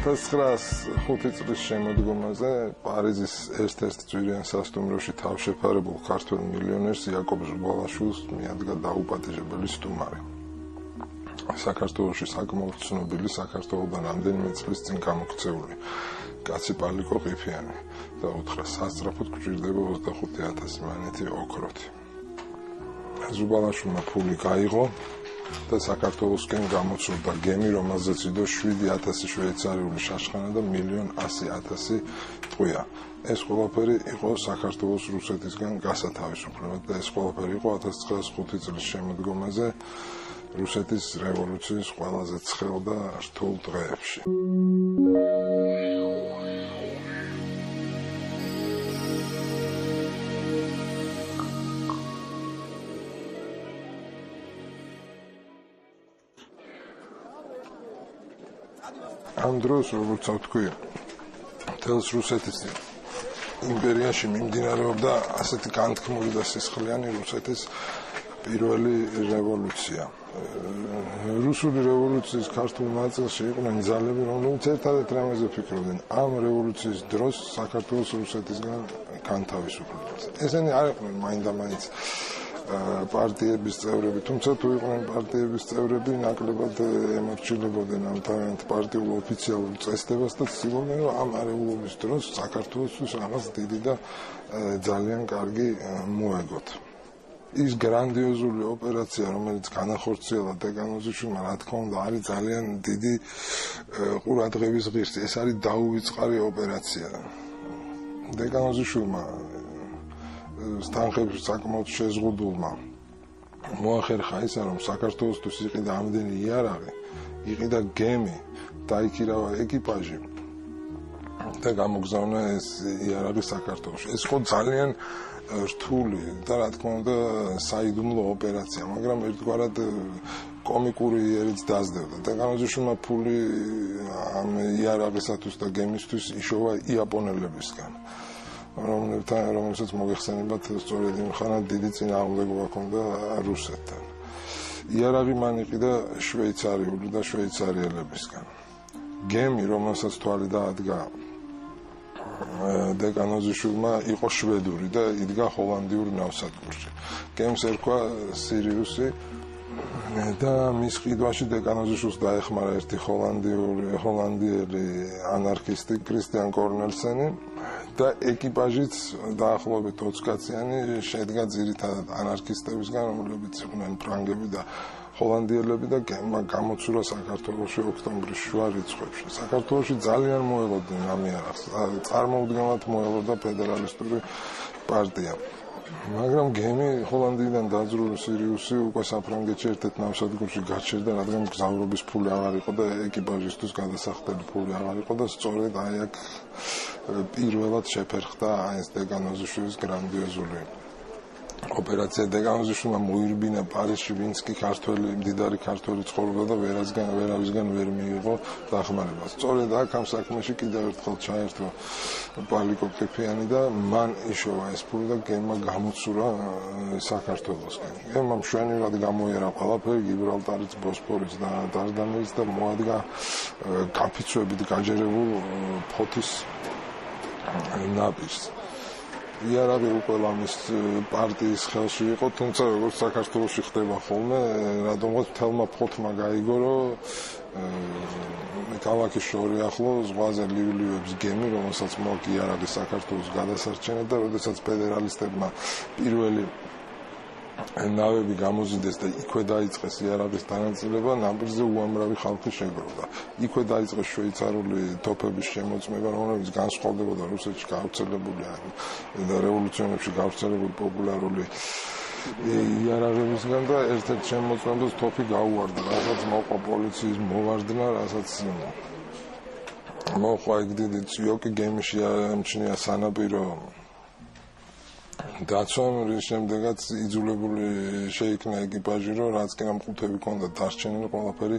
1905 წლის შემოდგომაზე პარიზის ერთ-ერთ ძვირიან სასტუმროში თავშეფარებულ ქართველ მილიონერს იაკობ ზუბალაშვილს მიადგა დაუპატიჟებელი სტუმარი. საქართველოში საკმაოდ ცნობილი საქართველოდან რამდენიმე წლის წინ გამოქცეული კაცი პალიკო ყიფიანი და უთხრა სასწრაფოდ გვჭირდება 25,000 მანეთი ოქროთი. ზუბალაშვილმა ფული გაიღო და საქართველოსკენ გამოცურდა გემი, რომელზეც იდო 7,000 შვეიცარიული შაშხანა და 1,100,000 ტყვია. ეს ყველაფერი იყო საქართველოს რუსეთისგან გასათავისუფლებლად და ეს ყველაფერი იყო 1905 წლის შემოდგომაზე რუსეთის რევოლუციის ყველაზე ცხელ და რთულ დღეებში. ამ დროს, როგორც ვთქვი, მთელს რუსეთის იმპერიაში მიმდინარეობდა ასეთი განთქმული და სისხლიანი რუსეთის პირველი რევოლუცია. რუსული რევოლუციის ქართულ ნაწილში იყვნენ ძალები, რომლებიც ერთადერთ რამეზე ფიქრობდნენ ამ რევოლუციის დროს საქართველოს რუსეთისგან განთავისუფლებას. ესენი არ იყვნენ მაინდამაინც პარტიების წევრები, თუმცა თუ იყვნენ პარტიების წევრები, ნაკლებად ემორჩილებოდნენ ამ თავიანთ პარტიულ ოფიციალურ წესდებას და ცდილობდნენ, რომ ამ არეულობის დროს საქართველოსთვის რაღაც დიდი და ძალიან კარგი მოეგოთ. ის გრანდიოზული ოპერაცია, რომელიც განახორციელა დეგანოზიშვილმა, რა თქმა უნდა, არის ძალიან დიდი ყურადღების ღირსი. ეს არის დაუვიწყარი ოპერაცია. დეგანოზიშვილმა სტანხებს საკმაოდ შეზღუდულმა მოახერხა ისა, რომ საქართველოსთვის იყიდა ამდენი იარაღი, იყიდა გემი, დაიქირავა ეკიპაჟი და გამოგზავნა ეს იარაღი საქართველოში. ეს იყო ძალიან რთული და რა თქმა უნდა საიდუმლო ოპერაცია, მაგრამ ერთგვარად კომიკური იერიც დაძდევდა. დეგანოზიშვილმა ფული ამ იარაღისათვის და გემისთვის იშოვა იაპონელებისგან, რომელსაც მოგეხსენებათ სწორედ იმ ხანად დიდი წინააღმდეგობა ჰქონდა რუსეთთან. იარაღი მან იყიდა შვეიცარიული და შვეიცარიელებისგან. გემი, რომელსაც თვალი დაადგა დეგანოზიშვილმა, იყო შვედური და იდგა ჰოლანდიურ ნავსადგურში. გემს ერქვა სირიუსი და მის ყიდვაში დეგანოზიშვილს დაეხმარა ერთი ჰოლანდიელი ანარქისტი კრისტიან კორნელსენი და ეკიპაჟიც დაახლოებით 20 კაციანი შედგა ძირითადად ანარქისტებისგან, რომლებიც იყვნენ ფრანგები და ჰოლანდიელები და გემმა გამოცურა საქართველოში ოქტომბრის შუა რიცხვებში. საქართველოში ძალიან მოელოდნენ ამ იარაღს, წარმოუდგენლად მოელოდა ფედერალისტური პარტია. მაგრამ გემი ჰოლანდიიდან დაძრული სირიუსი უკვე საფრანგეთში ერთ-ერთ ნავსადგურში გაჩერდა, რადგან მგზავრობის ფული აღარ იყო და ეკიპაჟისთვის გადასახდელი ფული აღარ იყო და სწორედ აი აქ პირველად შეფერხდა ეს დეგანოზიშვილის გრანდიოზული ოპერაცია. დეგანოზიშვილმა მოირბინა პარიზში, ვინც კი მდიდარი ქართველი ცხოვრობდა და ვერავისგან ვერ მიიღო დახმარებას. სწორედ აქ ამ საქმეში კიდევ ერთხელ ჩაერთო პალიკო ყიფიანი და მან იშოვა ეს ფული და გემმა გამოცურა საქართველოსკენ. გემმა მშვენივრად გამოიერა ყველაფერი, გიბრალტარიც, ბოსფორიც და დარდანელიც და მოადგა გაფიცვებით გაჯერებულ ფოთის ნაპირს. იარაღი უკვე ამის პარტიის ხელში იყო, თუმცა როგორც საქართველოში ხდება ხოლმე, რადგანაც მთელმა ფოთმა გაიგო, რომ ქალაქის შორი ახლო ზღვაზე ლივლივებს გემი, რომელსაც მოაქვს იარაღი საქართველოს გადასარჩენად და როდესაც ფედერალისტებმა პირველი ნავები გამოზიდეს და იქვე დაიწყეს იარაღის დანაწილება, ნაპირზე უამრავი ხალხი შეგროვდა. იქვე დაიწყეს შვეიცარიული თოფების შემოწმება, რომლებიც განსხვავდებოდა რუსეთში გავრცელებული და რევოლუციონებში გავრცელებული პოპულარული იარაღებისგან და ერთ-ერთ შემოწმებას თოფი გაუვარდა, რასაც მოყვა პოლიციის მოვარდნა, რასაც მოყვა იქ დიდი წიოკი, გემში ამჩნია სანაპირო დაცვამ რის შემდეგაც იძულებული შეიქნა ეკიპაჟი, რომ რაც კი მყუთები ჰქონდა დასჩენილი, ყველაფერი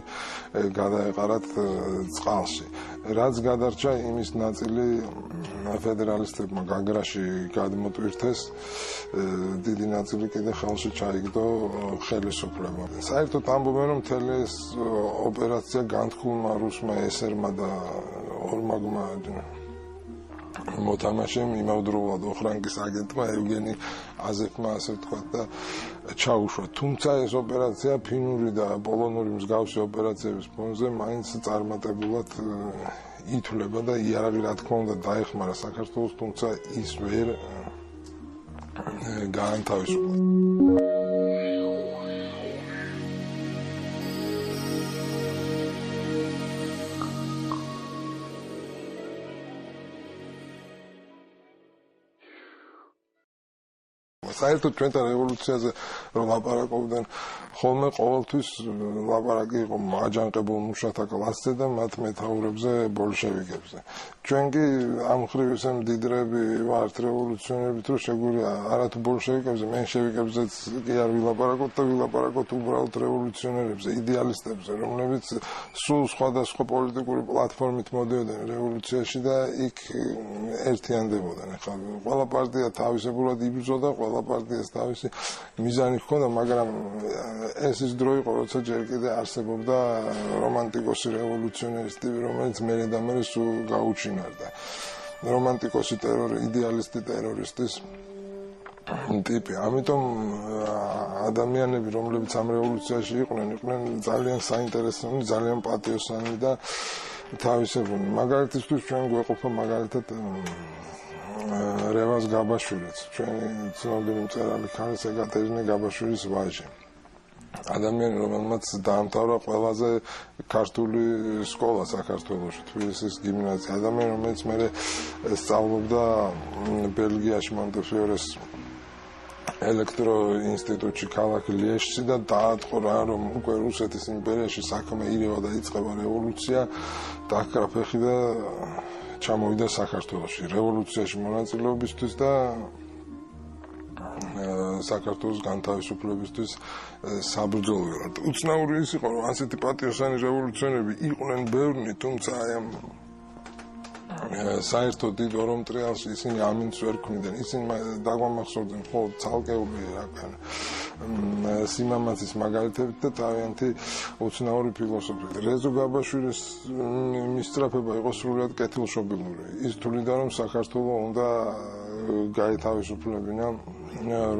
გადაეყარათ წყალში. რაც გადარჩა, იმის ნაწილი ფედერალისტებმა გაგრაში გადმოტვირთეს, დიდი ნაწილი კიდე ხელში ჩაიგდო ხელისუფლებამ. საერთოდ ამბობენ, რომ მთელი ეს ოპერაცია განთქმულმა რუსმა ესერმა და ორმაგმა მოთამაშემ იმავდროულად ოხრანგის აგენტმა ევგენი აზეფმა ასე ვთქვათ და ჩაუშვა. თუმცა ეს ოპერაცია ფინური და პოლონური მსგავსი ოპერაციების ფონზე მაინც წარმატებულად ითვლება და იარაღი რა თქმა უნდა დაეხმარა საქართველოს, თუმცა ის ვერ გაანთავისუფლა. საერთოდ ჩვენთან რევოლუციაზე რომ ლაპარაკობდნენ, ხოლმე ყოველთვის ლაპარაკი იყო აჯანყებულ მუშათა კლასზე და მათ მეთაურებზე, ბოლშევიკებზე. ჩვენ კი ამ მხრივ ესე მდიდრები ვართ რევოლუციონერებით, რომ შეგვიძლია არათუ ბოლშევიკებზე, მენშევიკებზეც კი არ ვილაპარაკოთ და ვილაპარაკოთ უბრალოდ რევოლუციონერებზე, იდეალისტებზე, რომლებიც სულ სხვადასხვა პოლიტიკური პლატფორმით მოდიოდნენ რევოლუციაში და იქ ერთიანდებოდნენ. ახლა ყველა პარტია თავისებურად იბრძოდა, ყველა პარტიას თავისი მიზანი ჰქონდა, მაგრამ ეს ის დრო იყო, როცა ჯერ კიდე არსებობდა რომანტიკოსი რევოლუციონერის ტიპი, რომელიც მერე და მერე სულ გაუჩინარდა. რომანტიკოსი ტერორი, იდეალისტი ტერორისტის ტიპი. ამიტომ ადამიანები, რომლებიც ამ რევოლუციაში იყვნენ ძალიან საინტერესო, ძალიან პატიოსანი და თავისებური. მაგალითისთვის ჩვენ გვეყოფა მაგალითად რევაზ გაბაშვილიც, ჩვენი ცნობილი მწერალი ქალის ეკატერინე გაბაშვილის ვაჟი. ადამიანი, რომელმაც დაამთავრა ყველაზე ქართული სკოლა საქართველოში, თბილისის გიმნაზია. ადამიანი, რომელიც მერე სწავლობდა ბელგიაში მონტეფიორეს ელექტროინსტიტუტში ქალაქ ლიეჟში და დაატყო რა, რომ უკვე რუსეთის იმპერიაში საქმე ირევა და იწყება რევოლუცია, დაჰკრა ფეხი და ჩამოვიდა საქართველოში რევოლუციაში მონაწილეობისთვის და საქართველოს განთავისუფლებისთვის საბრძოლველად. უცნაური ის იყო, რომ ასეთი პატიოსანი რევოლუციონერები იყვნენ ბევრნი, თუმცა აი ამ საერთოდ დიდ ორომტრიალში ისინი ამინდს ვერ ქმნიდნენ. ისინი დაგვამახსოვრდნენ მხოლოდ ცალკეული რაკან სიმამაცის მაგალითებით და თავიანთი უცნაური ფილოსოფიით. რეზო გაბაშვილის მისწრაფება იყო სრულიად კეთილშობილური. ის თვლიდა, რომ საქართველო უნდა გაეთავისუფლებინა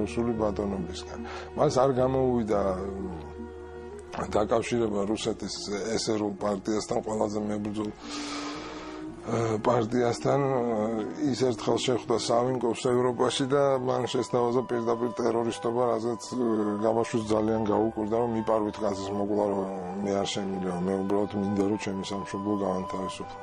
რუსული ბატონობისგან. მას არ გამოუვიდა დაკავშირება რუსეთის ესერულ პარტიასთან, ყველაზე მებრძოლ პარტიასთან. ის ერთხელ შეხვდა სამინკოს ევროპაში და მან შესთავაზა პირდაპირ ტერორისტობა, რაზეც გაბაშვილს ძალიან გაუკვირდა, რომ მიპარვით კაცის მოკლა, რომ მე არ შემიძლია, მე უბრალოდ მინდა, რომ ჩემი სამშობლო გაანთავისუფლო.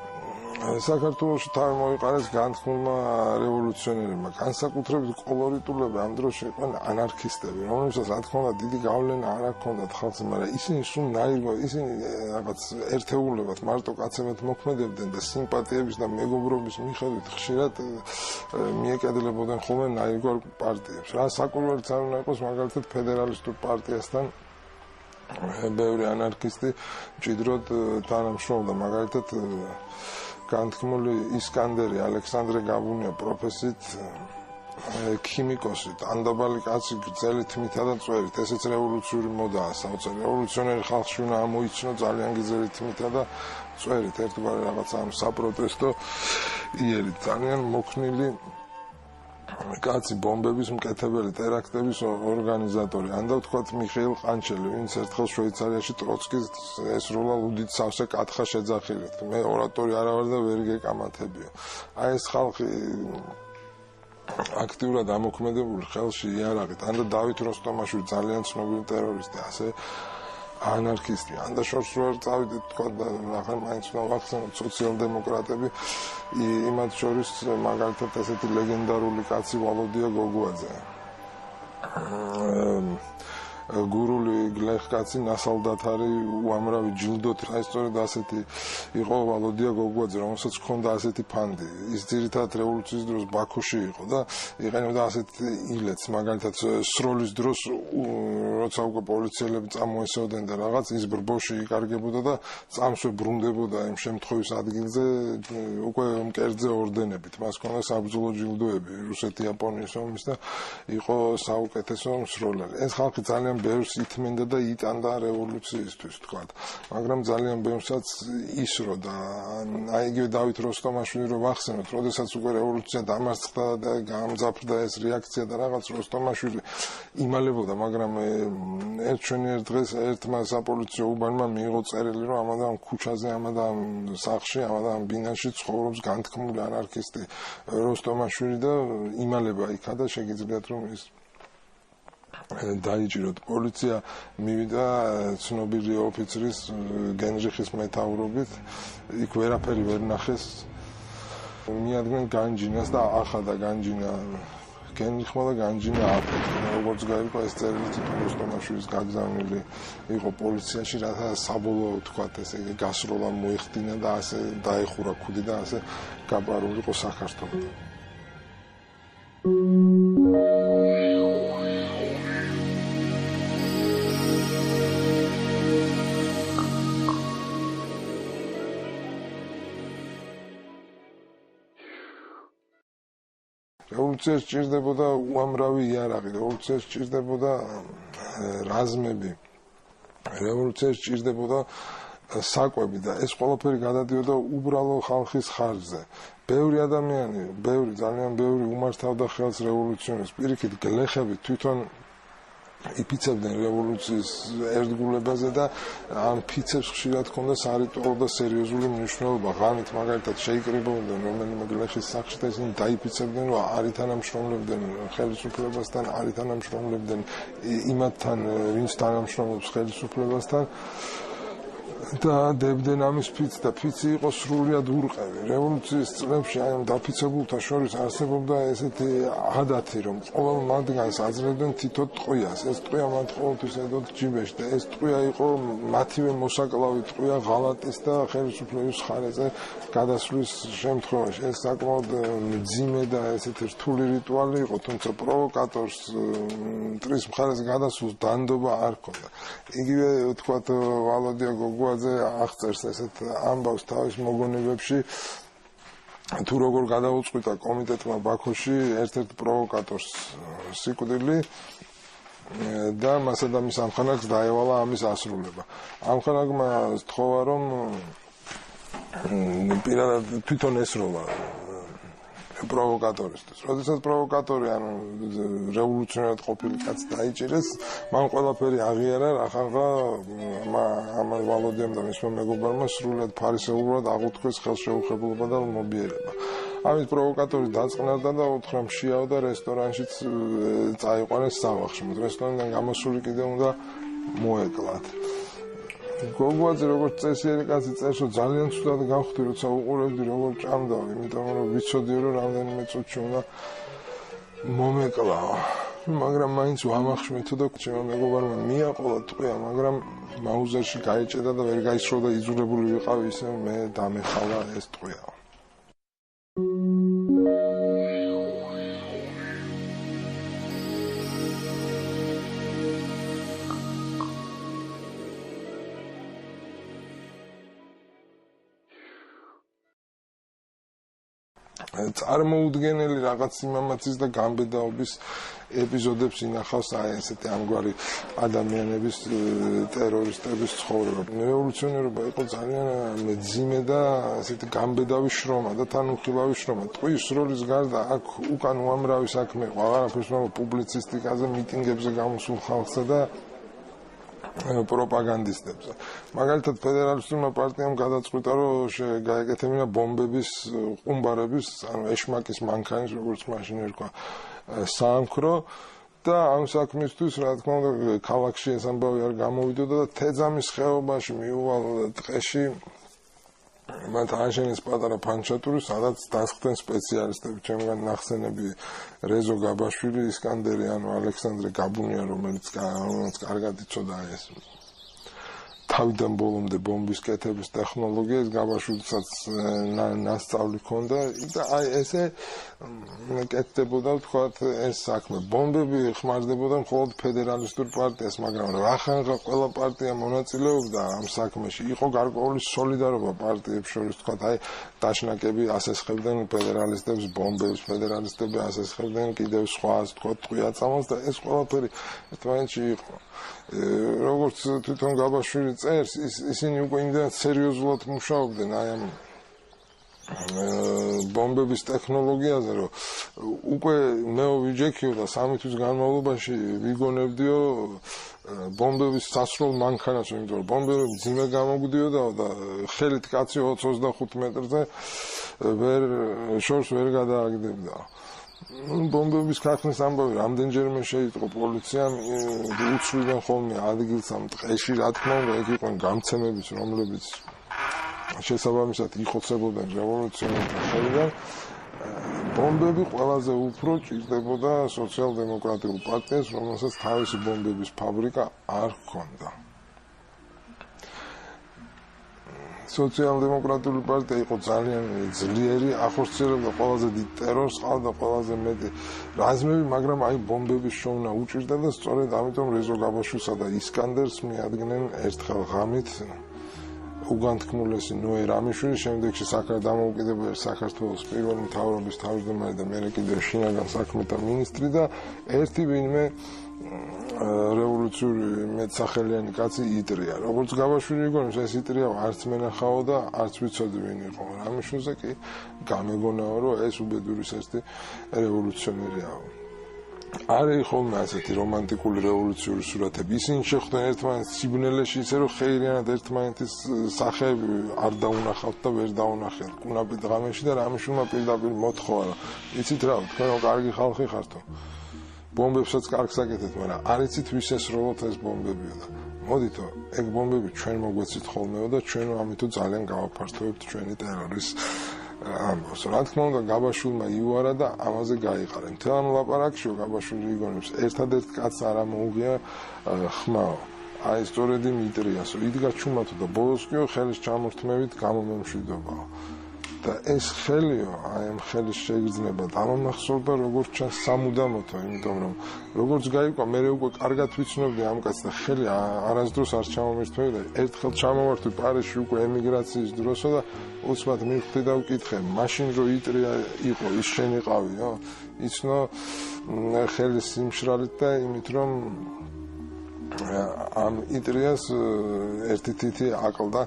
საქართველოში თავი მოიყარეს განთქმულმა რევოლუციონერებმა. განსაკუთრებით კოლორიტულები ამ დროში იყვნენ ანარქისტები, რომლებსაც რა თქმა უნდა დიდი გავლენა არ ჰქონდათ ხალხზე, მაგრამ ისინი სულ ნაირად, ისინი რაღაც ერთეულებად მარტო კაცებად მოქმედებდნენ და სიმპათიების და მეგობრობის მიხედვით ხშირად მიეკედლებოდნენ ხოლმე ნაირგვარ პარტიებს. რა საკურველიც არ უნდა იყოს მაგალითად ფედერალისტურ პარტიასთან ბევრი ანარქისტი მჭიდროდ თანამშრომლობდა, მაგალითად განთქმული ისკანდერი ალექსანდრე გაბუნია პროფესიით ქიმიკოსი, ტანდაბალი კაცი გრძელი თმითა და წვერით. ესეც რევოლუციური მოდაა საოცარი. რევოლუციონერი ხალხში უნდა ამოიცნო ძალიან გრძელი თმითა და წვერით, ერთგვარი რაღაცა ამ საპროტესტო იერით. ძალიან მოქნილი კაცი, ბომბების მკეთებელი, ტერაქტების ორგანიზატორი. ანდა ვთქვათ მიხეილ ყანჩელი, ვინც ერთხელ შვეიცარიაში ტროცკის ესრულა ლუდით სავსე კათხა შეძახილეთ. მე ორატორი არა ვარ და ვერ გეკამათებიო. აი ეს ხალხი აქტიურად ამოქმედებული ხელში იარაღით. ანდა დავით როსტომაშვილი, ძალიან ცნობილი ტერორისტი, ასე ანარქისტი. ანდა შორს ვერ წავიდეთ თქვა და ახლა მაინც უნდა ვახსენოთ სოციალ-დემოკრატები, იმათ შორის მაგალითად ესეთი ლეგენდარული კაცი ვალოდია გოგუაძე. გურული გლეხკაცი ნასალდათარი უამრავი ჯილდოთ აი სწორედ ასეთი იყო ვალოდია გოგუაძე რომელსაც ჰქონდა ასეთი ფანდი ის ძირითადად რევოლუციის დროს ბაქოში იყო და იყენებდა ასეთ ილეთს მაგალითად სროლის დროს როცა უკვე პოლიციელები წამოესევდნენ და რაღაც ის ბრბოში იკარგებოდა და წამსვე ბრუნდებოდა იმ შემთხვევის ადგილზე უკვე მკერდზე ორდენებით მას ჰქონდა საბრძოლო ჯილდოები რუსეთ-იაპონიის ომის და იყო საუკეთესო მსროლელი ეს ხალხი ძალიან ბევრს ითმენდა და იტანდა რევოლუციისთვის თქვათ მაგრამ ძალიან ბევრსაც ისრო და აი იგივე დავით როსტომაშვილი რო ვახსენოთ როდესაც უკვე რევოლუცია დამარცხდა და გამძაფრდა ეს რეაქცია და რაღაც როსტომაშვილი იმალებოდა მაგრამ ერთ ჩვენიერ დღეს ერთმა საპოლიციო უბანმა მიიღო წერილი რომ ამადამ ქუჩაზე ამადამ სახლში ამადამ ბინაში ცხოვრობს განთქმული ანარქისტი როსტომაშვილი და იმალება იქა და შეგიძლიათ რომ ის დაიჭიროთ პოლიცია მივიდა ცნობილი ოფიცრის გენრიხის მეთაურობით იქ ვერაფერი ვერ ნახეს მიადგნენ განჯინას და ახადა განჯინა გენრიხმა და განჯინა აფეთქა როგორც გაირკვა ეს წერილი თვითონ როსტომაშვილის გაგზავნილი იყო პოლიციაში რათა საბოლოო თქვათ ესე გასროლა მოეხდინა და ასე დაეხურა ქუდი და ასე გაპარულიყო საქართველოს რევოლუცია სჭირდებოდა უამრავი იარაღი, რევოლუცია სჭირდებოდა რაზმები, რევოლუცია სჭირდებოდა საკვები და ეს ყველაფერი გადადიოდა უბრალო ხალხის ხარჯზე. ბევრი ადამიანი, ძალიან ბევრი უმართავდა ხელს რევოლუციონერს, პირიქით გლეხები თვითონ იფიცებდნენ რევოლუციის ერთგულებაზე და ამ ფიცებს ხშირად ჰქონდა სარიტუალო და სერიოზული მნიშვნელობა. ღამით მაგალითად შეიკრიბებოდნენ რომელიმე გლეხის სახლში და ისინი დაიფიცებდნენ, რომ არ ითანამშრომლებდნენ ხელისუფლებასთან, არ ითანამშრომლებდნენ იმათთან, ვინც თანამშრომლობს ხელისუფლებასთან. და დებდნენ ამის ფიცს და ფიცი იყო სრულიად ურყევი. რევოლუციის წლებში აი ამ დაფიცებულთა შორის არსებობდა ესეთი ადათი, რომ ყოველ მათგანს აძლევდნენ თითო ტყვიას. ეს ტყვია მათ ყოველთვის ედოთ ჯიბეში და ეს ტყვია იყო მათივე მოსაკლავი ტყვია ღალატის და ხელისუფლების მხარეზე გადასვლის შემთხვევაში. ეს საკმაოდ მძიმე და ესეთი რთული რიტუალი იყო, თუმცა პროვოკატორს მტრის მხარეს გადასვლას დანდობა არ ჰქონდა. იგივე თქვათ ვალოდია გოგუაძე აღწერს ესეთ ამბავს თავის მოგონებებში თუ როგორ გადაუწყვიტა კომიტეტმა ბაქოში ერთ-ერთ პროვოკატორს სიკვდილი და მასა და მის ამხანაგს დაევალა ამის ასრულება. ამხანაგმა სთხოვა რომ პირადად თვითონ ესროლა პროვოკატორისთვის. როდესაც პროვოკატორი ანუ რევოლუციონერად ყოფილი კაცი დაიჭირეს, მან ყველაფერი აღიარა, ახლა ამან ვალოდიამ და მისმა მეგობარმა სრულად ფარისეულად აღუთქვეს ხელშეუხებლობა და მობიერება. ამის პროვოკატორი დაწყნარდა და უთხრა შეაო და რესტორანშიც წაიყვანეს სავახში. რესტორანიდან გამოსული კიდე უნდა მოეკლათ. გოგუაძე როგორც წესიერი კაცი წერს, რომ ძალიან ცუდად გავხდი, როცა უყურებდი როგორ ჭამდა, იმიტომ რომ ვიცოდიო, რომ რამდენიმე წუთში უნდა მომეკლაო. მაგრამ მაინც ვამახშმეთო და ჩემო მეგობარმა მიაყოლა ტყვია, მაგრამ მაუზერში გაიჭედა და ვერ გაისროლა და იძულებული ვიყავი ისე მე დამეხალა ეს ტყვიაო. წარმოუდგენელი რაღაც იმამაცის და გამბედაობის ეპიზოდებს ინახავს აი ესეთი ამგვარი ადამიანების ტერორისტების ცხოვრება. რევოლუციონერობა იყო ძალიან მძიმე და ესეთი გამბედავი შრომა და თან უხილავი შრომა. ტყვის სროლის გარდა აქ უკან უამრავი საქმე იყო, აღარაფერს მოვა პუბლიცისტიკაზე, მიტინგებზე გამოსულ ხალხსა და პროპაგანდისტებზე. მაგალითად ფედერალისტურმა პარტიამ გადაწყვიტა, რომ გაეკეთებინა ბომბების ყუმბარების, ანუ ეშმაკის მანქანის, როგორც მაშინ ერქვა, საამქრო და ამ საქმისთვის, რა თქმა უნდა, ქალაქში ეს ამბავი არ გამოვიდოდა და თეძამის ხეობაში მიუვალ ტყეში მათ ააშენეს პატარა ფანჩატური, სადაც დასხდნენ სპეციალისტები, ჩემგან ნახსენები რეზო გაბაშვილი, ისკანდერი, ანუ ალექსანდრე გაბუნია, რომელიც კარგად იცოდა ეს თავიდან ბოლომდე ბომბის კეთების ტექნოლოგიას, გაბაშვილსაც ნასწავლი ჰქონდა და აი ესე კეთდებოდა ვთქვათ ეს საქმე. ბომბები ხმარდებოდა მხოლოდ ფედერალისტურ პარტიას, მაგრამ რახანღა ყველა პარტია მონაწილეობდა ამ საქმეში. იყო გარკვეული სოლიდარობა პარტიებს შორის, ვთქვათ, აი დაშნაკები ასესხებდნენ ფედერალისტებს ბომბებს, ფედერალისტები ასესხებდნენ კიდევ სხვა, ვთქვათ, ტყვია-წამალს და ეს ყველაფერი ერთმანეთში იყო. როგორც თვითონ გაბაშვილი წერს, ისინი უკვე იმდენად სერიოზულად მუშაობდნენ აი ამ ბომბების ტექნოლოგიაზე, რომ უკვე მეო ვიჯექიო და 3 თვის განმავლობაში ვიგონებდიო ბომბების სასრულ მანქანას, იმიტომ რომ ბომბები მძიმე გამოგვდიოდაო და ხელით კაცი 20-25 მეტრზე შორს ვერ გადააგდებდა. ბომბების ქარხნის ამბავი რამდენჯერმე შეიტყო პოლიციამ, უცვლიდან ხოლმე ადგილს ამ ტყეში, რა თქმა უნდა, ეგ იყვნენ გამცემებიც, რომლებიც შესაბამისად იხოცებოდნენ რევოლუციონერთა ხელიდან. ბომბები ყველაზე უფრო ჭირდებოდა სოციალ-დემოკრატიულ პარტიას, რომელსაც თავისი ბომბების ფაბრიკა არ ჰქონდა. სოციალ-დემოკრატიული პარტია იყო ძალიან ძლიერი, ახორციელებდა ყველაზე დიდ ტერორს, ყავდა ყველაზე მეტი რაზმები, მაგრამ აი ბომბების შოვნა უჭირდა და სწორედ ამიტომ რეზო გაბაშვილსა და ისკანდერს მიადგნენ ერთხელ ღამით უგანთქმულესი ნოე რამიშვილი, შემდეგში დამოუკიდებელი საქართველოს პირველი მთავრობის თავმჯდომარე და მერე კიდევ შინაგან საქმეთა მინისტრი და ერთი ვინმე რევოლუციური მეტსახელიანი კაცი იტრია. როგორც გაბაშვილი იგონებს, ეს იტრია არც მენახაო და არც ვიცოდი ვინ იყო. რამიშვილზე კი გამეგონაო, რომ ეს უბედურის ერთი რევოლუციონერია. არის ხოლმე ასეთი რომანტიკული რევოლუციური სურათები. ისინი შეხვდნენ ერთმანეთს სიბნელეში, ისე რომ ხეირიანად ერთმანეთის სახეები არ დაუნახავთ და ვერ დაუნახეთ კუნაბი დღამეში და რამიშვილმა პირდაპირ მოთხოვა, რომ იცით რა, თქვენ რომ კარგი ხალხი ხართო. ბომბებსაც კარგს აკეთებთ, მაგრამ არ იცით ვის ესროლოთ ეს ბომბებიო და მოდითო, ეგ ბომბები ჩვენ მოგვეცით ხოლმეო და ჩვენ ამითო ძალიან გავაფართოვებთ ჩვენი ტერორის ამბავს. რა თქმა უნდა, გაბაშვილმა იუარა და ამაზე გაიყარა. მთელ ამ ლაპარაკშიო გაბაშვილი იგონებს, ერთადერთ კაცს არ ამოუღია ხმაო. აი სწორედ იმ იტრიასო, იდგა ჩუმათო და ბოლოს კიო ხელის ჩამორთმევით გამომემშვიდობაო. და ეს ხელიო, აი ამ ხელის შეგრძნება დამამახსოვრდა როგორც ჩანს სამუდამოთო, იმიტომ რომ როგორც გაიგო, მე უკვე კარგად ვიცნობდი ამ კაცს და ხელი არასდროს არ ჩამომირთმევდა. ერთხელ ჩამოვართვი პარიზში უკვე ემიგრაციის დროსო და უცბად მივხვდი და ვკითხე, მაშინ რო იტრია იყო, ის შენ იყავიო? იცნო ხელის სიმშრალით და იმით რომ ამ იტრიას ერთი თითი აკლდა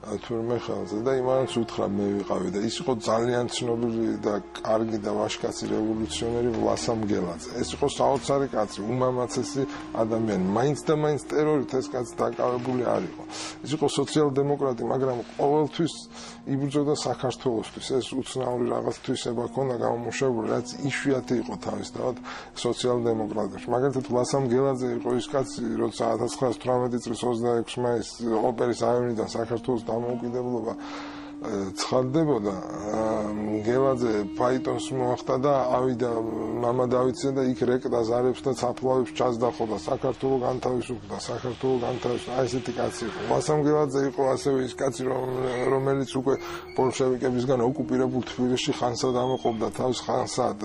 თურმე ხელზე და იმანაც უთხრა მე ვიყავი და ის იყო ძალიან ცნობილი და კარგი და ვაჟკაცი რევოლუციონერი ვლასამ გელაძე. ეს იყო საოცარი კაცი, უმამაცესი ადამიანი. მაინც და მაინც ტერორით ეს კაცი დაკავებული არ იყო. ის იყო სოციალ-დემოკრატი, მაგრამ ყოველთვის იბრძოდა საქართველოსთვის. ეს უცნაური რაღაც თვისება ჰქონდა გამომუშავებული, რაც იშვიათი იყო თავისთავად სოციალ-დემოკრატებში. მაგალითად ვლასამ გელაძე იყო ის კაცი, როცა 1918 წლის 26 მაისს ოპერის აივნიდან საქართველოს დამოუკიდებლობა ცხადდებოდა, გელაძე ფაიტონს მოახდა და ავიდა მამა დავითზე და იქ რეკდა ზარებს და საფლავებს ჩასდახო და საქართველოს განთავისუფლდა, საქართველოს განთავისუფლდა. აი ესეთი კაცი იყო. ვლასამ გელაძე იყო ასევე ის კაცი, რომელიც უკვე ბოლშევიკებისგან ოკუპირებულ თბილისში ხანსად ამოყობდა თავს, ხანსად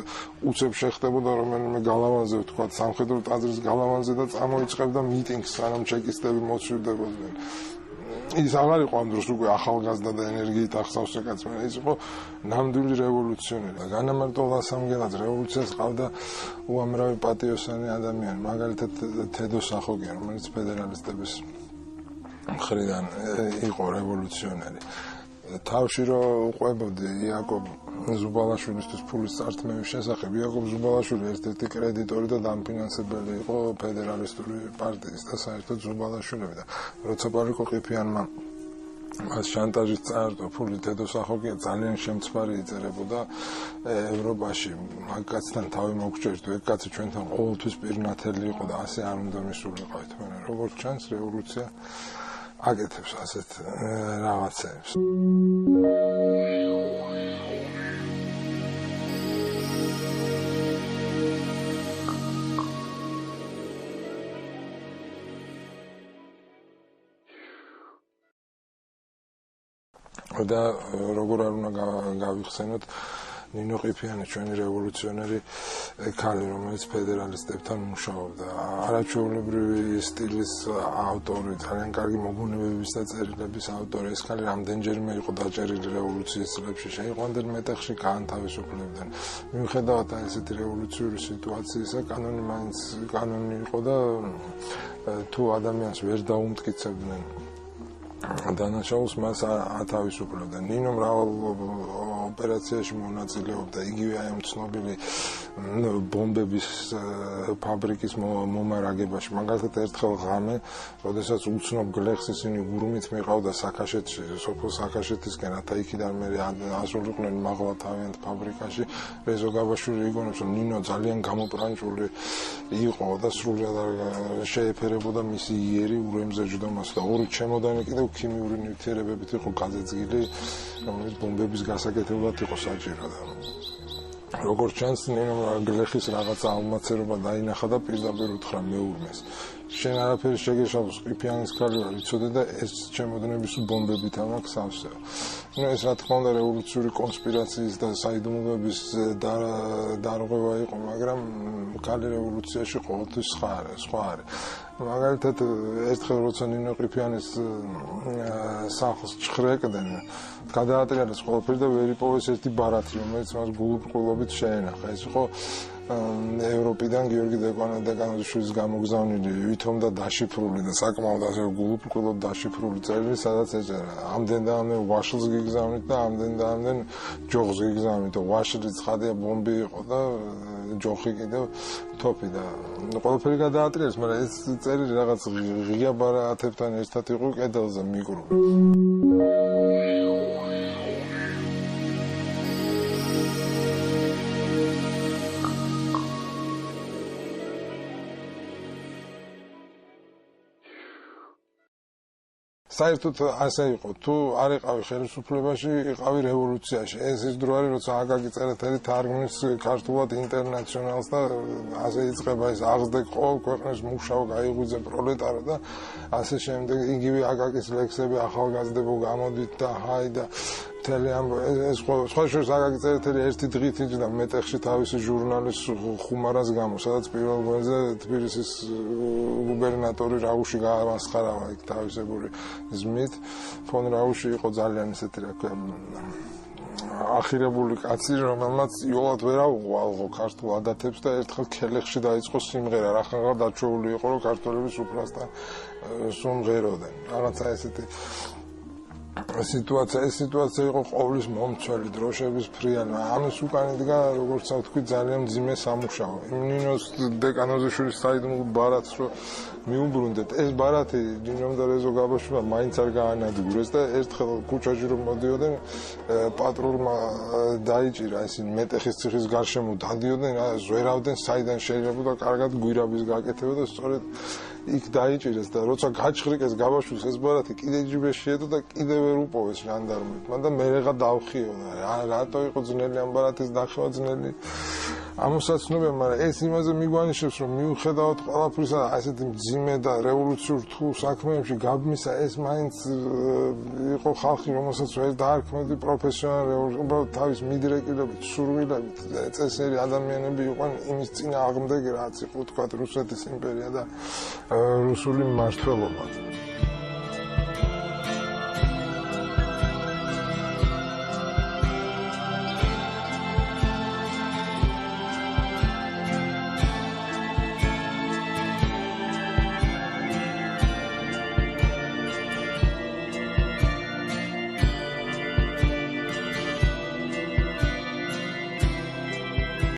უცებ შეხდებოდა რომელიმე გალავანზე, ვთქვათ, სამხედრო ტაძრის გალავანზე და წამოიწყებდა მიტინგს, სანამ ჩეკისტები მოწვივდებოდნენ. ის აღარ იყო ამ დროს უკვე ახალგაზრდა და ენერგიით ახსავს კაცი, მაგრამ ის იყო ნამდვილი რევოლუციონერი. განამარტო ვლასამ გელაძე რევოლუციას ყავდა უამრავი პატიოსანი ადამიანი, მაგალითად თედო სახოგია, რომელიც ფედერალისტების მხრიდან იყო რევოლუციონერი. თავში რო უყვებოდი იაკობ ზუბალაშვილისთვის ფულის წართმევის შესახებ, იაკობ ზუბალაშვილი ერთ-ერთი კრედიტორი და დამფინანსებელი იყო ფედერალისტური პარტიის და საერთოდ ზუბალაშვილები და როცა პარიკო ყიფიანმა მას შანტაჟით წაართვა ფული, თედო სახოგია ძალიან შემცვარი იწერებოდა ევროპაში. მაგ კაცთან თავი მოგჭერდო, ეგ კაცი ჩვენთან ყოველთვის პირნათელი იყო და ასე არ უნდა მისულიყავით. მაგრამ როგორც ჩანს, რევოლუცია აკეთებს ასეთ რაღაცებს. და როგორ არ უნდა გავიხსენოთ ნინო ყიფიანი ჩვენი რევოლუციონერი ქალი, რომელიც ფედერალისტებთან მუშაობდა. არაჩვეულებრივი სტილის ავტორი, ძალიან კარგი მოგონებების და წერილების ავტორი. ეს ქალი რამდენჯერმე იყო დაჭერილი რევოლუციის წლებში, შეიყვანდნენ მეტეხში, გაანთავისუფლებდნენ. მიუხედავად ესეთი რევოლუციური სიტუაციისა, კანონი მაინც კანონი იყო და თუ ადამიანს ვერ დაუმტკიცებდნენ დანაშაულს მას ათავისუფლებდა. ნინო მრავალ ოპერაციაში მონაწილეობდა, იგივე აი ამ ცნობილი ბომბების ფაბრიკის მომარაგებაში. მაგალითად ერთხელ ღამე, როდესაც უცნობ გლეხს ისინი ურმით მიყავდა საქაშეთში, სოფელ საქაშეთისკენ, რათა იქიდან მე ასულიყვნენ მაღლა თავიანთ ფაბრიკაში. რეზო გაბაშვილი იგონებს, რომ ნინო ძალიან გამოპრანჭული იყო და სრულად შეეფერებოდა მისი იერი ურემზე ჯდომას და ორი ჩემოდანი კიდევ ქიმიური ნივთიერებებით იყო გაძეძგილი, რომელიც ბომბების გასაკეთებლად იყო საჭირო და როგორც ჩანს, ნინომ გლეხის რაღაცა აღმაცერობა დაინახა და პირდაპირ უთხრა მეურმეს. შენ არაფერი შეგეშალოს, ყიფიანის ქალი ვარ, იცოდე და ეს ჩემოდნების ბომბებით ამაქვს ავსეო. ეს რა თქმა უნდა რევოლუციური კონსპირაციის და საიდუმლოების დარღვევა იყო, მაგრამ ქალი რევოლუციაში ყოველთვის სხვა არის. მაგალითად, ერთხელ როცა ნინო ყიფიანის სახლს ჩხრეკდნენ, გადაატრიალეს ყველაფერი და ვერ იპოვეს ერთი ბარათი, რომელიც მას გულუბრყვილობით შეენახა. ეს იყო ევროპიდან გიორგი დეკანოზიშვილის გამოგზავნილი, ვითომ და დაშიფრული და საკმაოდ ასე გულუბრყვილოდ დაშიფრული წერილი, სადაც ეწერა ამდენ და ამდენ ვაშლს გიგზავნით და ამდენ და ამდენ ჯოხს გიგზავნით. ვაშლი ცხადია ბომბი იყო და ჯოხი კიდევ თოფი და ყველაფერი გადაატრიალეს, მაგრამ ეს წერილი რაღაც ღია ბარათებთან ერთად იყო კედელზე მიგრული. საერთოდ ასე იყო, თუ არ იყავი ხელისუფლებაში, იყავი რევოლუციაში. ეს ის დრო არის, როცა აკაკი წერეთელი თარგმნის ქართულად ინტერნაციონალს და ასე იწყება ეს აღზრდეკ ყოველ ქვეყნის მუშაო გაიღვიძე პროლეტარი და ასე შემდეგ. იგივე აკაკის ლექსები ახალგაზრდებო გამოდით და ჰაი და მთელი ამ ეს სხვა შორის აკაკი წერეთელი ერთი დღით იჯდა მეტეხში თავისი ჟურნალის ხუმარას გამო, სადაც პირველ გვერდზე თბილისის გუბერნატორი რაუში გაამასხარავა იქ თავისებური ზმით. ფონ რაუში იყო ძალიან ესეთი რა ქვია ახირებული კაცი, რომელმაც იოლად ვერ აუღო ქართულ ადათებს და ერთხელ ქელეხში დაიწყო სიმღერა, რახან დაჩვეული იყო, რომ ქართველები სუფრასთან სუმღეროდნენ. რაღაცა ესეთი სიტუაცია იყო ყოვლის მომცველი დროშების ფრიანი. ამის უკან იდგა, როგორც ვთქვი, ძალიან მძიმე სამუშაო. ნინოს დეკანოზიშვილის საიდუმლო ბარათს რო მიუბრუნდეთ, ეს ბარათი ნინომ და რეზო გაბაშვილმა მაინც არ გაანადგურეს და ერთხელ ქუჩაში რომ მოდიოდნენ, პატრულმა დაიჭირა ისინი მეტეხის ციხის გარშემო დადიოდნენ, ზვერავდნენ საიდან შეიძლება კარგად გვირაბის გაკეთება და სწორედ იქ დაიჭირეს და როცა გაჩხრიკეს გაბაშვილს ეს ბარათი კიდე ჯიბეში შეედო და კიდე ვერ უპოვეს ჟანდარმებმა და მერეღა დავხიოდა. რატო იყო ძნელი ამ ბარათის დახევა ძნელი? ამოსაცნობია, მაგრამ ეს იმაზე მიგვანიშნებს, რომ მიუხედავად ყველაფრისა, ასეთი მძიმე და რევოლუციურ რთულ საქმეებში გაბმისა, ეს მაინც იყო ხალხი, რომელსაც ვერ დაარქმევდი პროფესიონალი, უბრალოდ თავის მიდრეკილებით, სურვილებით წესიერი ადამიანები იყვნენ იმის წინააღმდეგ, რაც იყო თქვა რუსეთის იმპერია და რუსული მმართველობა.